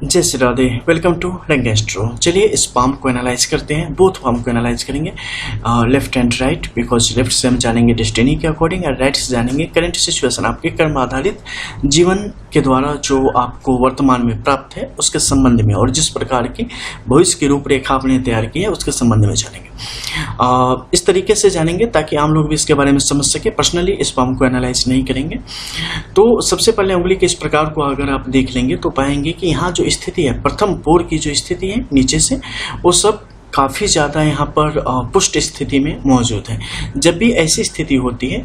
जय Shri Radhe. Welcome to रंग astro. चलिए इस पाम को एनालाइज करते हैं। बोथ पाम को एनालाइज करेंगे, left and right, because left से हम जानेंगे डेस्टिनी के अकॉर्डिंग और राइट से जानेंगे करंट सिचुएशन, आपके कर्म आधारित जीवन के द्वारा जो आपको वर्तमान में प्राप्त है उसके संबंध में, और जिस प्रकार की भविष्य की रूपरेखा आपने तैयार की है उसके संबंध में जानेंगे। इस तरीके से जानेंगे ताकि आम लोग भी इसके बारे में समझ सके। पर्सनली इस पाम को एनालाइज नहीं करेंगे। तो सबसे पहले उंगली के इस प्रकार को अगर आप देख लेंगे तो पाएंगे कि यहाँ जो स्थिति है, प्रथम पोर की जो स्थिति है नीचे से, वो सब काफ़ी ज़्यादा यहाँ पर पुष्ट स्थिति में मौजूद है। जब भी ऐसी स्थिति होती है,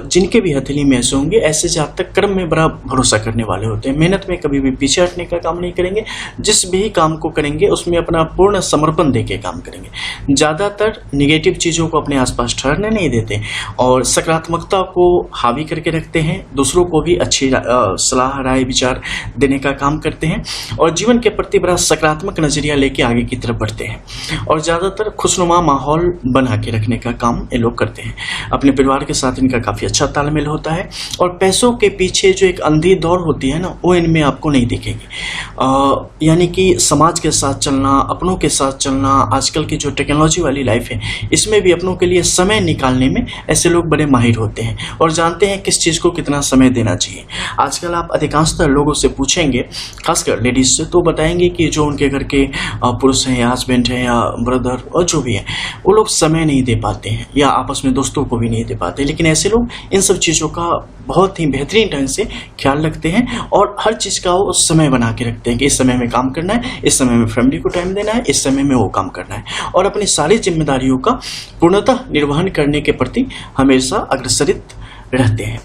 जिनके भी हथेली में ऐसे होंगे, ऐसे जातक कर्म में बड़ा भरोसा करने वाले होते हैं, मेहनत में कभी भी पीछे हटने का काम नहीं करेंगे, जिस भी काम को करेंगे उसमें अपना पूर्ण समर्पण देके काम करेंगे। ज़्यादातर निगेटिव चीज़ों को अपने आसपास ठहरने नहीं देते और सकारात्मकता को हावी करके रखते हैं, दूसरों को भी अच्छी सलाह राय विचार देने का काम करते हैं और जीवन के प्रति बड़ा सकारात्मक नजरिया लेके आगे की तरफ बढ़ते हैं और ज़्यादातर खुशनुमा माहौल बना के रखने का काम ये लोग करते हैं। अपने परिवार के साथ इनका काफ़ी अच्छा तालमेल होता है और पैसों के पीछे जो एक अंधी दौड़ होती है ना, वो इनमें आपको नहीं दिखेगी। यानी कि समाज के साथ चलना, अपनों के साथ चलना, आजकल की जो टेक्नोलॉजी वाली लाइफ है इसमें भी अपनों के लिए समय निकालने में ऐसे लोग बड़े माहिर होते हैं और जानते हैं किस चीज़ को कितना समय देना चाहिए। आजकल आप अधिकांशतः लोगों से पूछेंगे, खासकर लेडीज से, तो बताएंगे कि जो उनके घर के पुरुष हैं या हस्बैंड हैं या ब्रदर और जो भी है, वो लोग समय नहीं दे पाते हैं या आपस में दोस्तों को भी नहीं दे पाते। लेकिन ऐसे लोग इन सब चीज़ों का बहुत ही बेहतरीन ढंग से ख्याल रखते हैं और हर चीज़ का वो समय बना के रखते हैं कि इस समय में काम करना है, इस समय में फैमिली को टाइम देना है, इस समय में वो काम करना है और अपनी सारी जिम्मेदारियों का पूर्णतः निर्वहन करने के प्रति हमेशा अग्रसरित रहते हैं।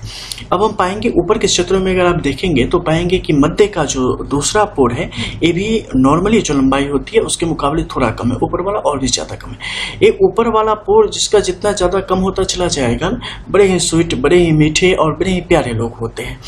अब हम पाएंगे ऊपर के क्षेत्रों में अगर आप देखेंगे तो पाएंगे कि मध्य का जो दूसरा पोर है ये भी नॉर्मली जो लंबाई होती है उसके मुकाबले थोड़ा कम है, ऊपर वाला और भी ज़्यादा कम है। ये ऊपर वाला पोर जिसका जितना ज़्यादा कम होता चला जाएगा, बड़े ही स्वीट, बड़े ही मीठे और बड़े ही प्यारे लोग होते हैं।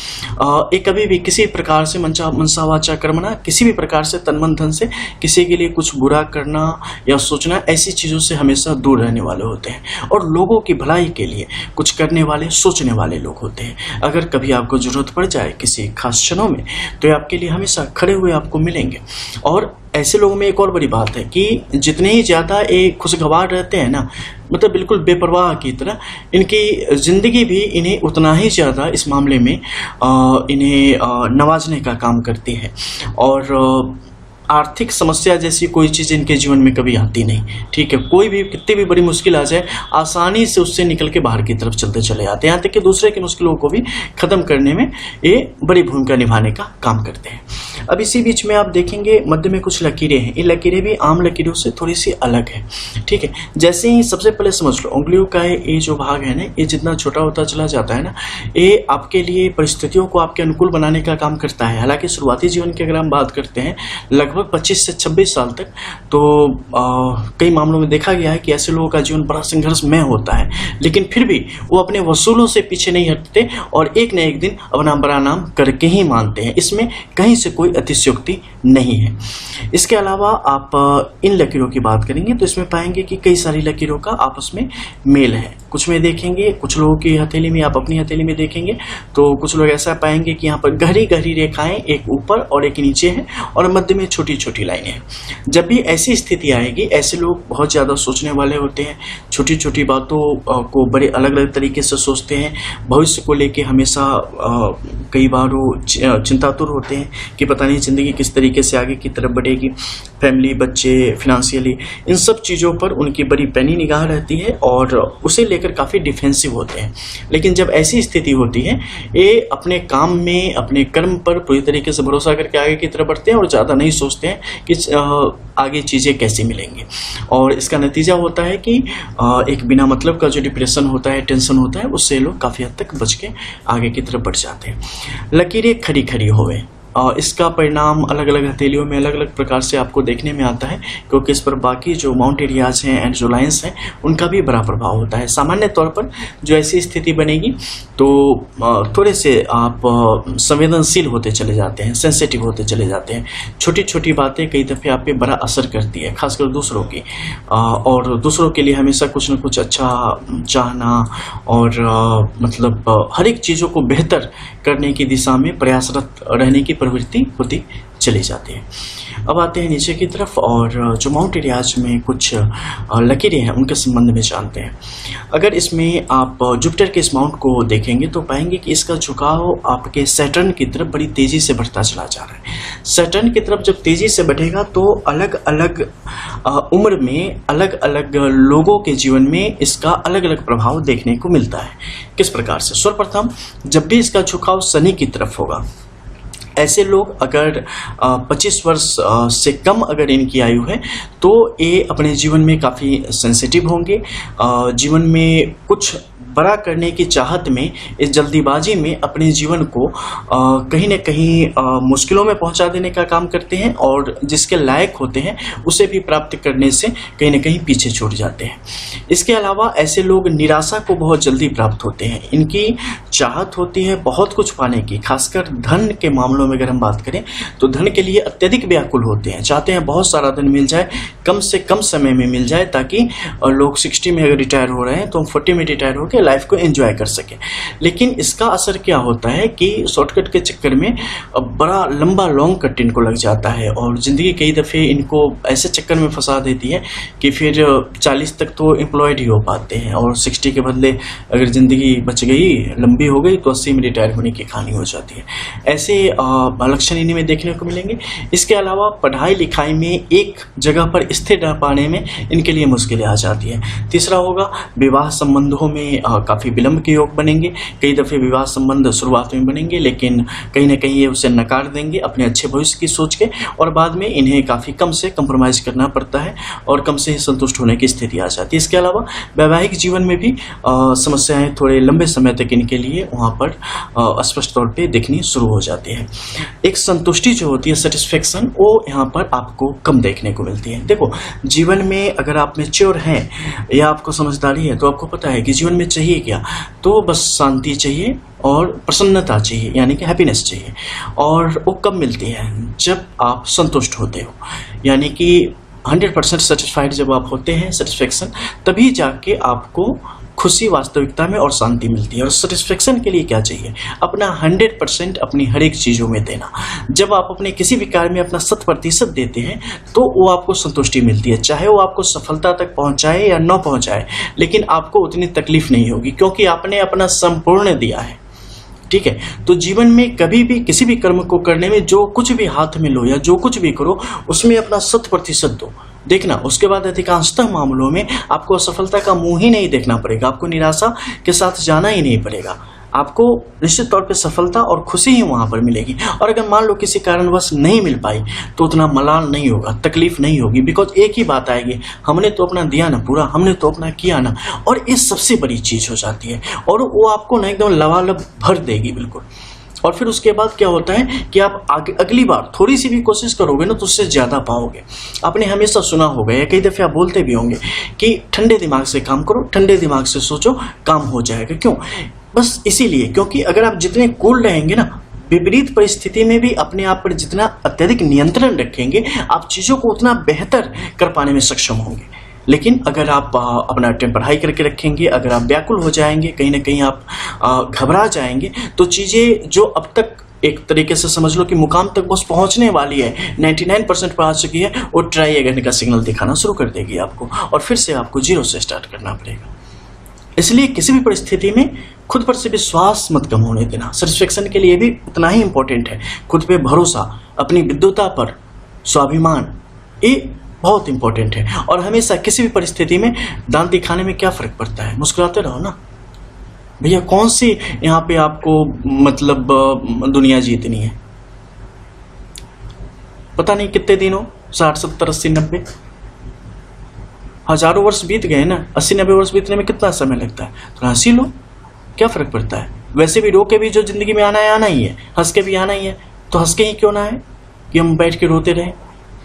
ये कभी भी किसी प्रकार से मनसा वाचा कर्मणा, किसी भी प्रकार से तन मन धन से किसी के लिए कुछ बुरा करना या सोचना, ऐसी चीज़ों से हमेशा दूर रहने वाले होते हैं और लोगों की भलाई के लिए कुछ करने वाले, सोचने वाले लोग होते हैं। अगर कभी आपको जरूरत पड़ जाए किसी खास क्षणों में तो ये आपके लिए हमेशा खड़े हुए आपको मिलेंगे। और ऐसे लोगों में एक और बड़ी बात है कि जितने ही ज़्यादा ये खुशगवार रहते हैं ना, मतलब बिल्कुल बेपरवाह की तरह, इनकी ज़िंदगी भी इन्हें उतना ही ज़्यादा इस मामले में इन्हें नवाजने का काम करती है और आर्थिक समस्या जैसी कोई चीज़ इनके जीवन में कभी आती नहीं। ठीक है, कोई भी कितनी भी बड़ी मुश्किल आ जाए, आसानी से उससे निकल के बाहर की तरफ चलते चले जाते हैं, यहाँ तक कि दूसरे की मुश्किलों को भी ख़त्म करने में ये बड़ी भूमिका निभाने का काम करते हैं। अब इसी बीच में आप देखेंगे मध्य में कुछ लकीरें हैं। ये लकीरें भी आम लकीरों से थोड़ी सी अलग है। ठीक है, जैसे ही सबसे पहले समझ लो, उंगलियों का ये जो भाग है ना, ये जितना छोटा होता चला जाता है ना, ये आपके लिए परिस्थितियों को आपके अनुकूल बनाने का काम करता है। हालांकि शुरुआती जीवन की अगर हम बात करते हैं लगभग 25 से 26 साल तक, तो कई मामलों में देखा गया है कि ऐसे लोगों का जीवन बड़ा संघर्षमय होता है, लेकिन फिर भी वो अपने वसूलों से पीछे नहीं हटते और एक न एक दिन अपना बड़ा नाम करके ही मानते हैं। इसमें कहीं से कोई अतिशयोक्ति नहीं है। इसके अलावा आप इन लकीरों की बात करेंगे तो इसमें पाएंगे कि कई सारी लकीरों का आपस में मेल है। कुछ में देखेंगे, कुछ लोगों की हथेली में, आप अपनी हथेली में देखेंगे तो कुछ लोग ऐसा पाएंगे कि यहाँ पर गहरी गहरी रेखाएं एक ऊपर और एक नीचे हैं और मध्य में छोटी छोटी लाइनें हैं। जब भी ऐसी स्थिति आएगी, ऐसे लोग बहुत ज़्यादा सोचने वाले होते हैं, छोटी छोटी बातों को बड़े अलग अलग तरीके से सोचते हैं, भविष्य को लेके हमेशा कई बार वो चिंतातुर होते हैं कि पता नहीं ज़िंदगी किस तरीके से आगे की तरफ बढ़ेगी, फैमिली, बच्चे, फिनेंशियली, इन सब चीज़ों पर उनकी बड़ी पैनी निगाह रहती है और उसे लेकर काफ़ी डिफेंसिव होते हैं। लेकिन जब ऐसी स्थिति होती है, ये अपने काम में, अपने कर्म पर पूरी तरीके से भरोसा करके आगे की तरफ बढ़ते हैं और ज़्यादा नहीं सोचते हैं कि आगे चीज़ें कैसी मिलेंगी। और इसका नतीजा होता है कि एक बिना मतलब का जो डिप्रेशन होता है, टेंशन होता है, उससे लोग काफ़ी हद तक बच के आगे की तरफ बढ़ जाते हैं। लकीरें खड़ी खड़ी होवे, इसका परिणाम अलग अलग हथेलियों में अलग अलग प्रकार से आपको देखने में आता है, क्योंकि इस पर बाकी जो माउंट एरियाज हैं एंड जो लाइन्स हैं उनका भी बड़ा प्रभाव होता है। सामान्य तौर पर जो ऐसी स्थिति बनेगी तो थोड़े से आप संवेदनशील होते चले जाते हैं, सेंसिटिव होते चले जाते हैं। छोटी छोटी बातें कई दफ़े आप पे बड़ा असर करती है, खासकर दूसरों की, और दूसरों के लिए हमेशा कुछ न कुछ अच्छा चाहना और मतलब हर एक चीज़ों को बेहतर करने की दिशा में प्रयासरत रहने की प्रवृत्ति होती चली जाती है। अब आते हैं नीचे की तरफ और जो माउंट एरियाज में कुछ लकीरें हैं उनके संबंध में जानते हैं। अगर इसमें आप जुपिटर के इस माउंट को देखेंगे तो पाएंगे कि इसका झुकाव आपके सैटर्न की तरफ बड़ी तेजी से बढ़ता चला जा रहा है। सैटर्न की तरफ जब तेजी से बढ़ेगा तो अलग अलग उम्र में अलग अलग लोगों के जीवन में इसका अलग अलग प्रभाव देखने को मिलता है। किस प्रकार से? सर्वप्रथम जब भी इसका झुकाव शनि की तरफ होगा, ऐसे लोग अगर 25 वर्ष से कम अगर इनकी आयु है तो ये अपने जीवन में काफ़ी सेंसिटिव होंगे। जीवन में कुछ बड़ा करने की चाहत में, इस जल्दीबाजी में अपने जीवन को कहीं न कहीं मुश्किलों में पहुंचा देने का काम करते हैं और जिसके लायक होते हैं उसे भी प्राप्त करने से कहीं न कहीं पीछे छूट जाते हैं। इसके अलावा ऐसे लोग निराशा को बहुत जल्दी प्राप्त होते हैं। इनकी चाहत होती है बहुत कुछ पाने की, खासकर धन के मामलों में अगर हम बात करें तो धन के लिए अत्यधिक व्याकुल होते हैं, चाहते हैं बहुत सारा धन मिल जाए, कम से कम समय में मिल जाए, ताकि लोग 60 में अगर रिटायर हो रहे हैं तो हम 40 में रिटायर होकर लाइफ को एंजॉय कर सके। लेकिन इसका असर क्या होता है कि शॉर्टकट के चक्कर में बड़ा लंबा लॉन्ग कट इनको लग जाता है और ज़िंदगी कई दफ़े इनको ऐसे चक्कर में फंसा देती है कि फिर 40 तक तो एम्प्लॉयड ही हो पाते हैं और 60 के बदले अगर ज़िंदगी बच गई, लंबी हो गई, तो 80 में रिटायर होने की कहानी हो जाती है। ऐसे लक्षण इन्हीं में देखने को मिलेंगे। इसके अलावा पढ़ाई लिखाई में एक जगह पर स्थिर रह पाने में इनके लिए मुश्किलें आ जाती है। तीसरा होगा विवाह संबंधों में काफ़ी विलंब के योग बनेंगे। कई दफ़े विवाह संबंध शुरुआत में बनेंगे लेकिन कहीं ना कहीं ये उसे नकार देंगे अपने अच्छे भविष्य की सोच के, और बाद में इन्हें काफ़ी कम से कंप्रोमाइज़ करना पड़ता है और कम से ही संतुष्ट होने की स्थिति आ जाती है। इसके अलावा वैवाहिक जीवन में भी समस्याएं थोड़े लंबे समय तक इनके लिए वहाँ पर स्पष्ट तौर पे दिखनी शुरू हो जाती है। एक संतुष्टि जो होती है, सेटिस्फेक्शन, वो यहाँ पर आपको कम देखने को मिलती है। देखो, जीवन में अगर आप मैच्योर हैं या आपको समझदारी है तो आपको पता है कि जीवन में चाहिए क्या, तो बस शांति चाहिए और प्रसन्नता चाहिए, यानी कि हैप्पीनेस चाहिए। और वो कब मिलती है? जब आप संतुष्ट होते हो, यानी कि 100% सेटिस्फाइड जब आप होते हैं, सेटिस्फेक्शन, तभी जाके आपको खुशी वास्तविकता में और शांति मिलती है। और सेटिस्फेक्शन के लिए क्या चाहिए? अपना 100% अपनी हर एक चीज़ों में देना। जब आप अपने किसी भी कार्य में अपना 100% देते हैं तो वो आपको संतुष्टि मिलती है, चाहे वो आपको सफलता तक पहुंचाए या न पहुंचाए, लेकिन आपको उतनी तकलीफ नहीं होगी क्योंकि आपने अपना संपूर्ण दिया है। ठीक है, तो जीवन में कभी भी किसी भी कर्म को करने में जो कुछ भी हाथ में लो या जो कुछ भी करो उसमें अपना 100% दो। देखना, उसके बाद अधिकांशतः मामलों में आपको असफलता का मुंह ही नहीं देखना पड़ेगा, आपको निराशा के साथ जाना ही नहीं पड़ेगा। आपको निश्चित तौर पे सफलता और खुशी ही वहाँ पर मिलेगी। और अगर मान लो किसी कारणवश नहीं मिल पाई तो उतना मलाल नहीं होगा, तकलीफ नहीं होगी, बिकॉज एक ही बात आएगी, हमने तो अपना दिया ना पूरा, हमने तो अपना किया ना। और ये सबसे बड़ी चीज़ हो जाती है और वो आपको ना एकदम लबालब भर देगी बिल्कुल। और फिर उसके बाद क्या होता है कि आप अगली बार थोड़ी सी भी कोशिश करोगे ना तो उससे ज़्यादा पाओगे। आपने हमेशा सुना होगा या कई दफ़े आप बोलते भी होंगे कि ठंडे दिमाग से काम करो, ठंडे दिमाग से सोचो, काम हो जाएगा। क्यों? बस इसीलिए क्योंकि अगर आप जितने कूल रहेंगे ना, विपरीत परिस्थिति में भी अपने आप पर जितना अत्यधिक नियंत्रण रखेंगे, आप चीज़ों को उतना बेहतर कर पाने में सक्षम होंगे। लेकिन अगर आप अपना टेम्पर हाई करके रखेंगे, अगर आप व्याकुल हो जाएंगे, कहीं ना कहीं आप घबरा जाएंगे, तो चीज़ें जो अब तक एक तरीके से समझ लो कि मुकाम तक बस पहुंचने वाली है, 99% पर आ चुकी है, वो ट्राई अगेन का सिग्नल दिखाना शुरू कर देगी आपको और फिर से आपको जीरो से स्टार्ट करना पड़ेगा। इसलिए किसी भी परिस्थिति में खुद पर से विश्वास मत कम होने देना। सेटिस्फेक्शन के लिए भी उतना ही इंपॉर्टेंट है। खुद पे भरोसा, अपनी विद्वता पर स्वाभिमान, ये बहुत इंपॉर्टेंट है। और हमेशा किसी भी परिस्थिति में दांत दिखाने में क्या फर्क पड़ता है? मुस्कुराते रहो ना भैया। कौन सी यहाँ पे आपको मतलब दुनिया जीतनी है? पता नहीं कितने दिन हो, 60, 70, 80, 90, हजारों वर्ष बीत गए ना। 80-90 वर्ष बीतने में कितना समय लगता है? तो हंसी लो, क्या फर्क पड़ता है? वैसे भी रो के भी जो जिंदगी में आना है आना ही है, हंस के भी आना ही है, तो हंस के ही क्यों ना है कि हम बैठ के रोते रहें?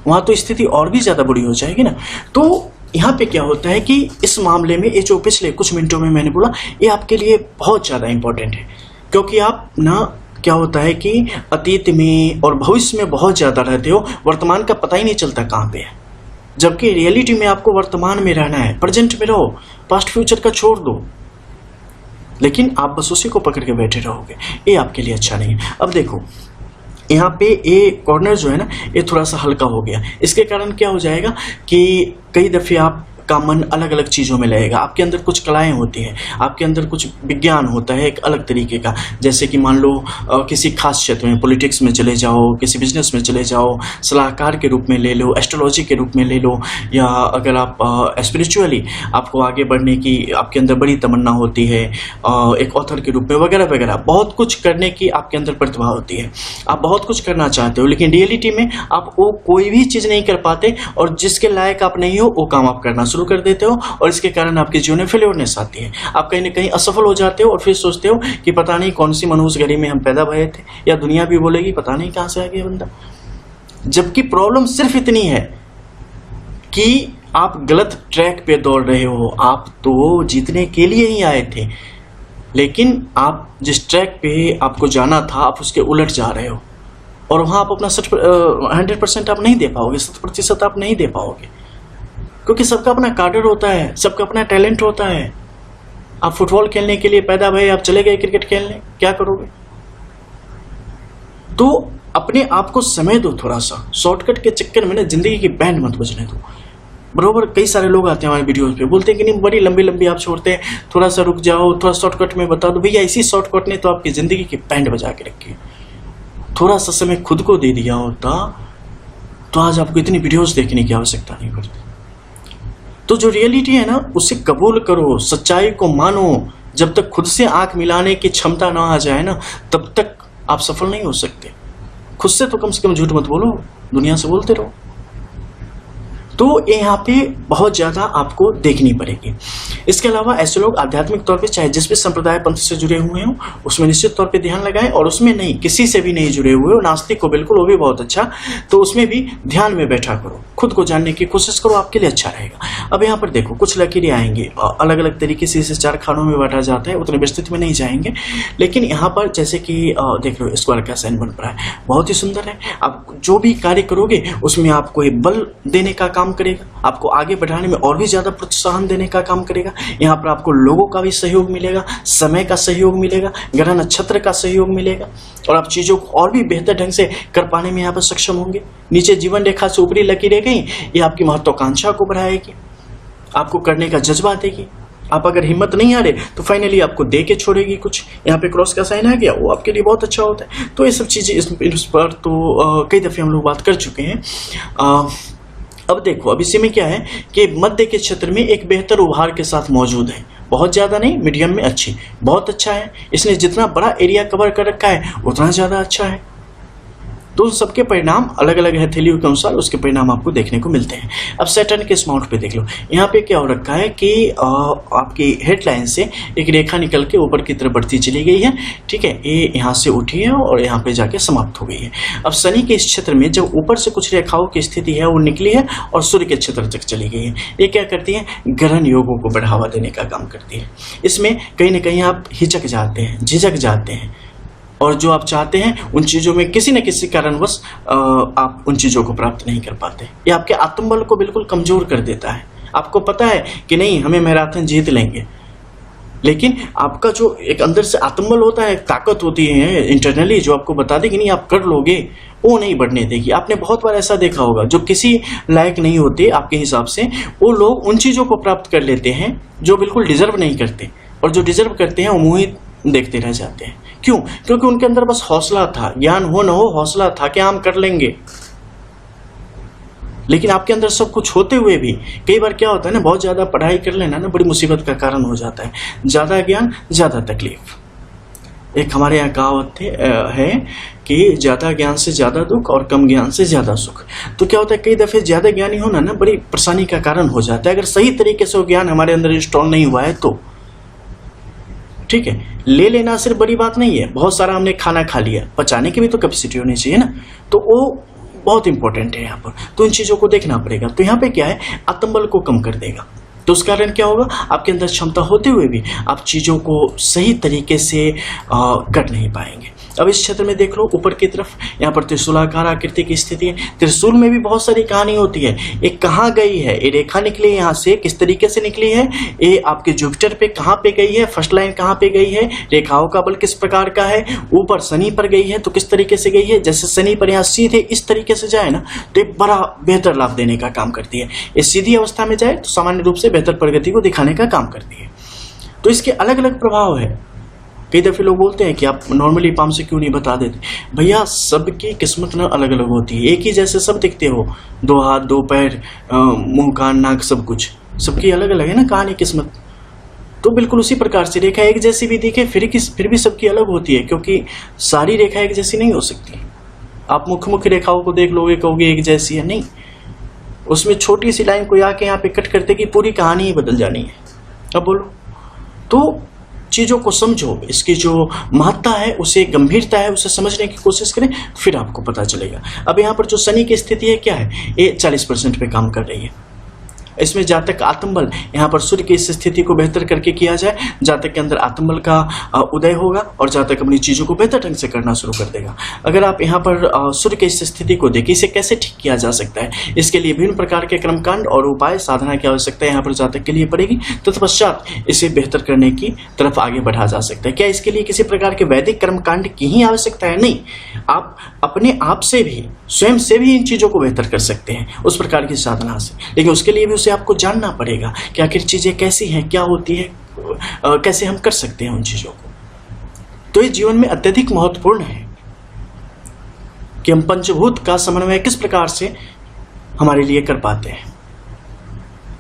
वहां तो स्थिति और भी ज्यादा बुरी हो जाएगी ना। तो यहाँ पे क्या होता है कि इस मामले में ये जो पिछले कुछ मिनटों में मैंने बोला, ये आपके लिए बहुत ज्यादा इंपॉर्टेंट है। क्योंकि आप ना, क्या होता है कि अतीत में और भविष्य में बहुत ज्यादा रहते हो, वर्तमान का पता ही नहीं चलता कहाँ पे है। जबकि रियलिटी में आपको वर्तमान में रहना है, प्रेजेंट में रहो, पास्ट फ्यूचर का छोड़ दो। लेकिन आप बस उसी को पकड़ के बैठे रहोगे, ये आपके लिए अच्छा नहीं है। अब देखो, यहाँ पे ये कॉर्नर जो है ना ये थोड़ा सा हल्का हो गया। इसके कारण क्या हो जाएगा कि कई दफ़े आप का मन अलग अलग चीज़ों में लगेगा। आपके अंदर कुछ कलाएं होती हैं, आपके अंदर कुछ विज्ञान होता है एक अलग तरीके का, जैसे कि मान लो किसी खास क्षेत्र में, पॉलिटिक्स में चले जाओ, किसी बिजनेस में चले जाओ, सलाहकार के रूप में ले लो, एस्ट्रोलॉजी के रूप में ले लो, या अगर आप स्पिरिचुअली आपको आगे बढ़ने की आपके अंदर बड़ी तमन्ना होती है, एक ऑथर के रूप में वगैरह वगैरह, बहुत कुछ करने की आपके अंदर प्रतिभा होती है, आप बहुत कुछ करना चाहते हो, लेकिन रियलिटी में आप वो कोई भी चीज़ नहीं कर पाते, और जिसके लायक आप नहीं हो वो काम आप करना शुरू कर देते हो, और इसके कारण आपके जीवन में फेल्योरनेस आती है। आप कहीं ना कहीं असफल हो जाते हो और फिर सोचते हो कि पता नहीं कौन सी मनहूस घड़ी में हम पैदा भये थे, या दुनिया भी बोलेगी पता नहीं कहां से आ गया बंदा। जबकि प्रॉब्लम सिर्फ इतनी है कि आप गलत ट्रैक पे दौड़ रहे हो। आप तो जीतने के लिए ही आए थे, लेकिन आप जिस ट्रैक पे आपको जाना था आप उसके उलट जा रहे हो, और वहां आप अपना 100% आप नहीं दे पाओगे, 100% आप नहीं दे पाओगे, क्योंकि सबका अपना कार्डर होता है, सबका अपना टैलेंट होता है। आप फुटबॉल खेलने के लिए पैदा भये, आप चले गए क्रिकेट खेलने, क्या करोगे? तो अपने आप को समय दो थोड़ा सा, शॉर्टकट के चक्कर में ना जिंदगी की बैंड मत बजने दो। बरोबर कई सारे लोग आते हैं हमारे वीडियोस पे, बोलते हैं कि नहीं बड़ी लंबी लंबी आप छोड़ते हैं, थोड़ा सा रुक जाओ, थोड़ा शॉर्टकट में बता दो। भैया इसी शॉर्टकट ने तो आपकी जिंदगी की बैंड बजा के रखी है। थोड़ा सा समय खुद को दे दिया होता तो आज आपको इतनी वीडियोस देखने की आवश्यकता नहीं पड़ती। तो जो रियलिटी है ना उसे कबूल करो, सच्चाई को मानो। जब तक खुद से आंख मिलाने की क्षमता ना आ जाए ना, तब तक आप सफल नहीं हो सकते। खुद से तो कम से कम झूठ मत बोलो, दुनिया से बोलते रहो। तो यहाँ पे बहुत ज़्यादा आपको देखनी पड़ेगी। इसके अलावा ऐसे लोग आध्यात्मिक तौर पे चाहे जिस भी संप्रदाय पंथ से जुड़े हुए हों उसमें निश्चित तौर पे ध्यान लगाएं, और उसमें नहीं किसी से भी नहीं जुड़े हुए हो, नास्तिक को बिल्कुल, वो भी बहुत अच्छा, तो उसमें भी ध्यान में बैठा करो, खुद को जानने की कोशिश करो, आपके लिए अच्छा रहेगा। अब यहाँ पर देखो कुछ लकीरें आएंगी, अलग अलग तरीके से इसे 4 खानों में बांटा जाता है, उतने विस्तृत में नहीं जाएंगे, लेकिन यहाँ पर जैसे कि देख लो स्क्वायर का साइन बन पड़ा है, बहुत ही सुंदर है। आप जो भी कार्य करोगे उसमें आपको एक बल देने का काम करेगा, आपको आगे बढ़ाने में और भी ज्यादा प्रोत्साहन देने का काम करेगा। यहाँ पर आपको लोगों का भी सहयोग मिलेगा, समय का सहयोग मिलेगा, ग्रह नक्षत्र का सहयोग मिलेगा, और आप चीजों को और भी बेहतर ढंग से कर पाने में यहाँ पर सक्षम होंगे। नीचे जीवन रेखा से ऊपरी लकीरें गई, ये आपकी महत्वाकांक्षा को बढ़ाएगी, आपको करने का जज्बा देगी। आप अगर हिम्मत नहीं आ रहे तो फाइनली आपको दे के छोड़ेगी कुछ। यहाँ पे क्रॉस का साइन आ गया, वो आपके लिए बहुत अच्छा होता है। तो ये सब चीजें इस पर तो कई दफे हम लोग बात कर चुके हैं। अब देखो अब इसी में क्या है कि मध्य के क्षेत्र में एक बेहतर उभार के साथ मौजूद है, बहुत ज्यादा नहीं, मीडियम में अच्छी, बहुत अच्छा है। इसने जितना बड़ा एरिया कवर कर रखा है उतना ज्यादा अच्छा है। तो सबके परिणाम अलग अलग हथेलियों के अनुसार उसके परिणाम आपको देखने को मिलते हैं। अब सैटर्न के स्माउट पे देख लो, यहाँ पे क्या हो रखा है कि आपकी हेडलाइन से एक रेखा निकल के ऊपर की तरफ बढ़ती चली गई है, ठीक है, ये यहाँ से उठी है और यहाँ पे जाके समाप्त हो गई है। अब शनि के इस क्षेत्र में जब ऊपर से कुछ रेखाओं की स्थिति है वो निकली है और सूर्य के क्षेत्र तक चली गई है, ये क्या करती है, ग्रहण योगों को बढ़ावा देने का काम करती है। इसमें कहीं ना कहीं आप हिचक जाते हैं, झिझक जाते हैं, और जो आप चाहते हैं उन चीज़ों में किसी न किसी कारणवश आप उन चीज़ों को प्राप्त नहीं कर पाते। ये आपके आत्मबल को बिल्कुल कमजोर कर देता है। आपको पता है कि नहीं हमें मैराथन जीत लेंगे, लेकिन आपका जो एक अंदर से आत्मबल होता है, एक ताकत होती है इंटरनली जो आपको बता देगी नहीं आप कर लोगे, वो नहीं बढ़ने देगी। आपने बहुत बार ऐसा देखा होगा, जो किसी लायक नहीं होते आपके हिसाब से, वो लोग उन चीज़ों को प्राप्त कर लेते हैं जो बिल्कुल डिजर्व नहीं करते, और जो डिजर्व करते हैं वो मुँह ही देखते रह जाते हैं। क्यों? क्योंकि उनके अंदर बस हौसला था, ज्ञान हो न हो हौसला था कि हम कर लेंगे। लेकिन आपके अंदर सब कुछ होते हुए भी कई बार क्या होता है ना, बहुत ज्यादा पढ़ाई कर लेना ना बड़ी मुसीबत का कारण हो जाता है। ज्यादा ज्ञान ज्यादा तकलीफ। एक हमारे यहाँ कहावत है कि ज्यादा ज्ञान से ज्यादा दुख और कम ज्ञान से ज्यादा सुख। तो क्या होता है कई दफे ज्यादा ज्ञानी होना ना बड़ी परेशानी का कारण हो जाता है, अगर सही तरीके से वो ज्ञान हमारे अंदर इंस्टॉल नहीं हुआ है तो। ठीक है, ले लेना सिर्फ बड़ी बात नहीं है, बहुत सारा हमने खाना खा लिया, पचाने की भी तो कैपेसिटी होनी चाहिए ना, तो वो बहुत इंपॉर्टेंट है यहाँ पर। तो इन चीजों को देखना पड़ेगा। तो यहाँ पे क्या है, आत्मबल को कम कर देगा। तो उस कारण क्या होगा, आपके अंदर क्षमता होते हुए भी आप चीजों को सही तरीके से कर नहीं पाएंगे। अब इस क्षेत्र में देख लो ऊपर की तरफ यहाँ पर त्रिशूलाकार आकृति की स्थिति है। त्रिशूल में भी बहुत सारी कहानी होती है। ये कहाँ गई है, ये रेखा निकली है यहाँ से, किस तरीके से निकली है, ये आपके जुपिटर पे कहाँ पे गई है, फर्स्ट लाइन कहाँ पे गई है, रेखाओं का बल किस प्रकार का है, ऊपर शनि पर गई है तो किस तरीके से गई है। जैसे शनि पर यहाँ सीधे इस तरीके से जाए ना तो ये बड़ा बेहतर लाभ देने का काम करती है। ये सीधी अवस्था में जाए तो सामान्य रूप से बेहतर प्रगति को दिखाने का काम करती है। तो इसके अलग अलग प्रभाव है। कई दफे लोग बोलते हैं कि आप नॉर्मली पाम से क्यों नहीं बता देते। भैया सबकी किस्मत ना अलग अलग होती है। एक ही जैसे सब दिखते हो, 2 हाथ 2 पैर, मुंह कान नाक सब कुछ, सबकी अलग अलग है ना कहानी किस्मत। तो बिल्कुल उसी प्रकार से रेखा एक जैसी भी दिखे फिर भी सबकी अलग होती है, क्योंकि सारी रेखा एक जैसी नहीं हो सकती। आप मुख्य रेखाओं को देख लोगे कहोगे एक जैसी है, नहीं, उसमें छोटी सी लाइन को आके यहाँ पे कट करते कि पूरी कहानी ही बदल जानी है। अब बोलो, तो चीजों को समझो, इसकी जो महत्ता है, उसे गंभीरता है, उसे समझने की कोशिश करें, फिर आपको पता चलेगा। अब यहाँ पर जो शनि की स्थिति है क्या है, ये 40% पे काम कर रही है। इसमें जातक आत्मबल, यहाँ पर सूर्य की इस स्थिति को बेहतर करके किया जाए, जातक के अंदर आत्मबल का उदय होगा और जातक अपनी चीजों को बेहतर ढंग से करना शुरू कर देगा। अगर आप यहाँ पर सूर्य की इस स्थिति को देखें, इसे कैसे ठीक किया जा सकता है, इसके लिए विभिन्न प्रकार के कर्मकांड और उपाय साधना की आवश्यकता यहाँ पर जातक के लिए पड़ेगी। तत्पश्चात इसे बेहतर करने की तरफ आगे बढ़ा जा सकता है। क्या इसके लिए किसी प्रकार के वैदिक कर्मकांड की ही आवश्यकता है? नहीं, आप अपने आप से भी, स्वयं से भी इन चीजों को बेहतर कर सकते हैं उस प्रकार की साधना से। लेकिन उसके लिए भी उसे आपको जानना पड़ेगा कि आखिर चीजें कैसी हैं, क्या होती है, कैसे हम कर सकते हैं उन चीजों को। तो ये जीवन में अत्यधिक महत्वपूर्ण है कि हम पंचभूत का समन्वय किस प्रकार से हमारे लिए कर पाते हैं,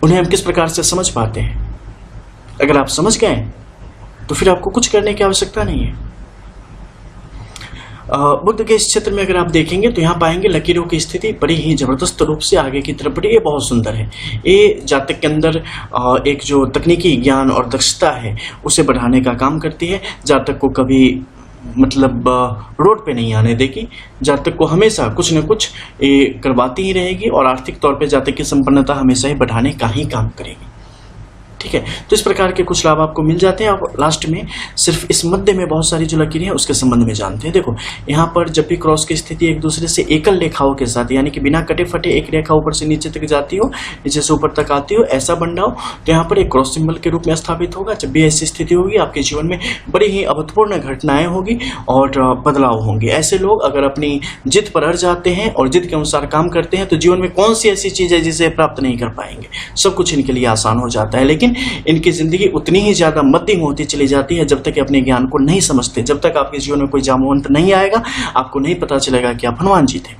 उन्हें हम किस प्रकार से समझ पाते हैं। अगर आप समझ गए तो फिर आपको कुछ करने की आवश्यकता नहीं है। बुध के इस क्षेत्र में अगर आप देखेंगे तो यहाँ पाएंगे लकीरों की स्थिति बड़ी ही जबरदस्त रूप से आगे की तरफ बढ़ी। ये बहुत सुंदर है। ये जातक के अंदर एक जो तकनीकी ज्ञान और दक्षता है उसे बढ़ाने का काम करती है। जातक को कभी मतलब रोड पे नहीं आने देगी, जातक को हमेशा कुछ न कुछ ये करवाती ही रहेगी और आर्थिक तौर पे जातक की संपन्नता हमेशा ही बढ़ाने का ही काम करेगी। ठीक है, तो इस प्रकार के कुछ लाभ आपको मिल जाते हैं। आप लास्ट में सिर्फ इस मध्य में बहुत सारी जो लकीरें हैं उसके संबंध में जानते हैं। देखो यहाँ पर जब भी क्रॉस की स्थिति एक दूसरे से एकल रेखाओं के साथ, यानी कि बिना कटे फटे एक रेखा ऊपर से नीचे तक जाती हो, नीचे से ऊपर तक आती हो, ऐसा बन रहा हो, तो यहाँ पर एक क्रॉस सिंबल के रूप में स्थापित होगा। जब भी ऐसी स्थिति होगी आपके जीवन में बड़ी ही अभूतपूर्ण घटनाएं होगी और बदलाव होंगे। ऐसे लोग अगर अपनी जिद पर अड़ जाते हैं और जिद के अनुसार काम करते हैं तो जीवन में कौन सी ऐसी चीज है जिसे प्राप्त नहीं कर पाएंगे। सब कुछ इनके लिए आसान हो जाता है। लेकिन इनकी जिंदगी उतनी ही ज्यादा मध्यम होती चली जाती है जब तक अपने ज्ञान को नहीं समझते। जब तक आपके जीवन में कोई जामवंत नहीं आएगा आपको नहीं पता चलेगा कि आप हनुमान जी थे।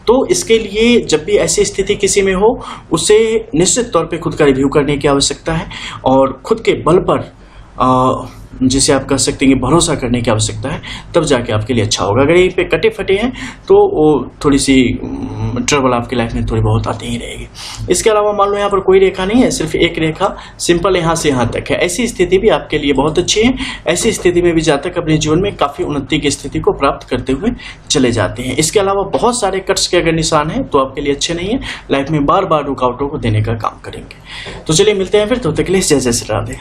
तो इसके लिए जब भी ऐसी स्थिति किसी में हो उसे निश्चित तौर पे खुद का रिव्यू करने की आवश्यकता है और खुद के बल पर जिसे आप कह सकते हैं कि भरोसा करने की आवश्यकता है, तब जाके आपके लिए अच्छा होगा। अगर यहीं पे कटे फटे हैं तो वो थोड़ी सी ट्रबल आपकी लाइफ में थोड़ी बहुत आती ही रहेगी। इसके अलावा मान लो यहाँ पर कोई रेखा नहीं है, सिर्फ एक रेखा सिंपल यहाँ से यहाँ तक है, ऐसी स्थिति भी आपके लिए बहुत अच्छी है। ऐसी स्थिति में भी जातक अपने जीवन में काफी उन्नति की स्थिति को प्राप्त करते हुए चले जाते हैं। इसके अलावा बहुत सारे कट्स के अगर निशान है तो आपके लिए अच्छे नहीं है, लाइफ में बार बार रुकावटों को देने का काम करेंगे। तो चलिए मिलते हैं फिर, तब तक के लिए जय जय श्री राधे।